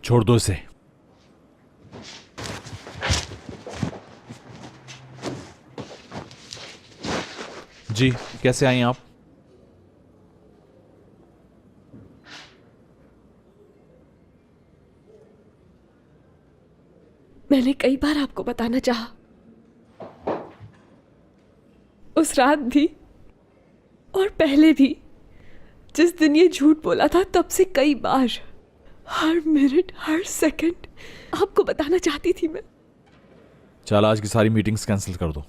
छोड़ दो इसे। जी, कैसे आई आप? मैंने कई बार आपको बताना चाहा, उस रात भी और पहले भी, जिस दिन ये झूठ बोला था, तब से कई बार, हर मिनट हर सेकंड आपको बताना चाहती थी मैं। चल, आज की सारी मीटिंग्स कैंसिल कर दो।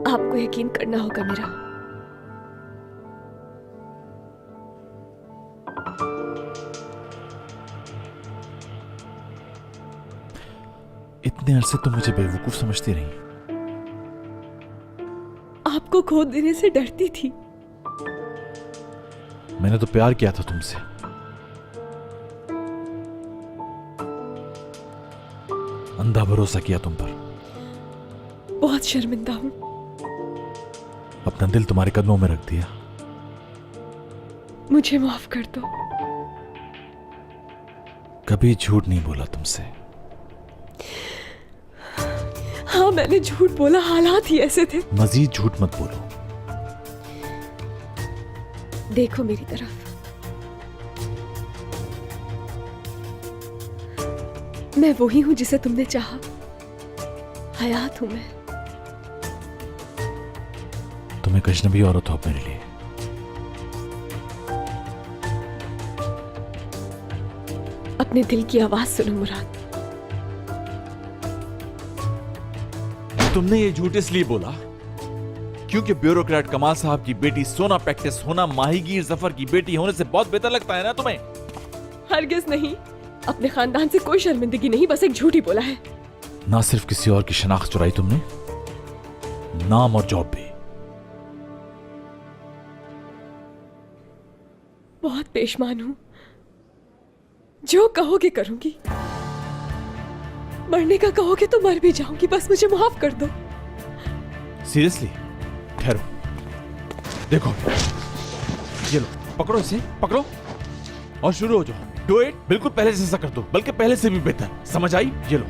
आपको यकीन करना होगा मेरा। इतने अरसे तुम मुझे बेवकूफ समझती रही। आपको खो देने से डरती थी। मैंने तो प्यार किया था तुमसे। अंधा भरोसा किया तुम पर। बहुत शर्मिंदा हूं। अपना दिल तुम्हारे कदमों में रख दिया। मुझे माफ कर दो। कभी झूठ नहीं बोला तुमसे। हाँ, मैंने झूठ बोला, हालात ही ऐसे थे। मजीद झूठ मत बोलो। देखो मेरी तरफ। मैं वही हूं जिसे तुमने चाहा। हयात हूं मैं। तुम एक अजनबी औरत हो मेरे लिए। अपने दिल की आवाज सुनो मुराद। तुमने ये झूठ इसलिए बोला क्योंकि ब्यूरोक्रेट कमाल साहब की बेटी सोना प्रैक्टिस होना माहीगीर जफर की बेटी होने से बहुत बेहतर लगता है ना तुम्हें? हरगिज नहीं। अपने खानदान से कोई शर्मिंदगी नहीं, बस एक झूठ ही बोला है। ना सिर्फ किसी और की शनाख्त चुराई तुमने, नाम और जॉब भी। बहुत पेशमान हूं। जो कहोगे करूंगी। मरने का कहोगे तो मर भी जाऊंगी, बस मुझे माफ कर दो। सीरियसली? ठहरो, देखो, ये लो, पकड़ो इसे, पकड़ो और शुरू हो जाओ। Do it. बिल्कुल पहले जैसा कर दो, बल्कि पहले से भी बेहतर। समझ आई? ये लो।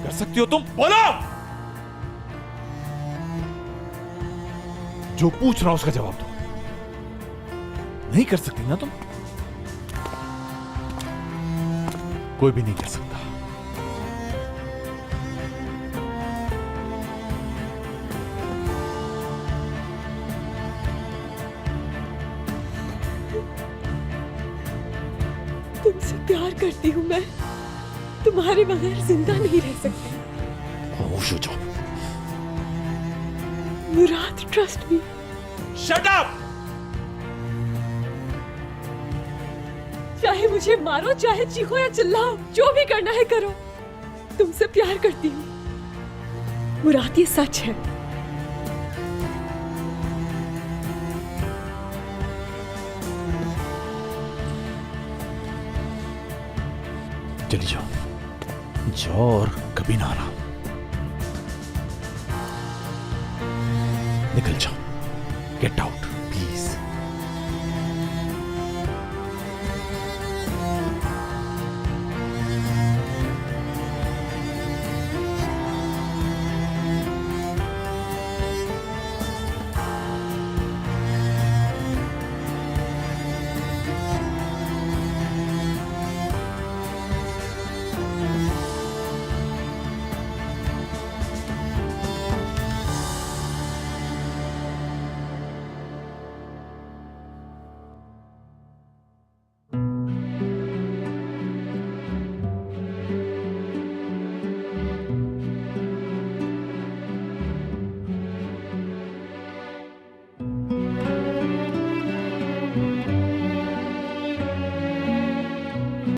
कर सकती हो तुम, बोलो। जो पूछ रहा हूं उसका जवाब दो। नहीं कर सकती ना तुम? कोई भी नहीं कर सकता। तुमसे प्यार करती हूँ मैं। तुम्हारे बगैर जिंदा नहीं रह सकती। खामोश हो जाओ। मुराद, ट्रस्ट मी। Shut up! चाहे मुझे मारो, चाहे चीखो या चिल्लाओ, जो भी करना है करो। तुमसे प्यार करती हूँ मुराद, ये सच है। चली जाओ, जाओ और कभी ना आना। निकल जाओ, गेट आउट।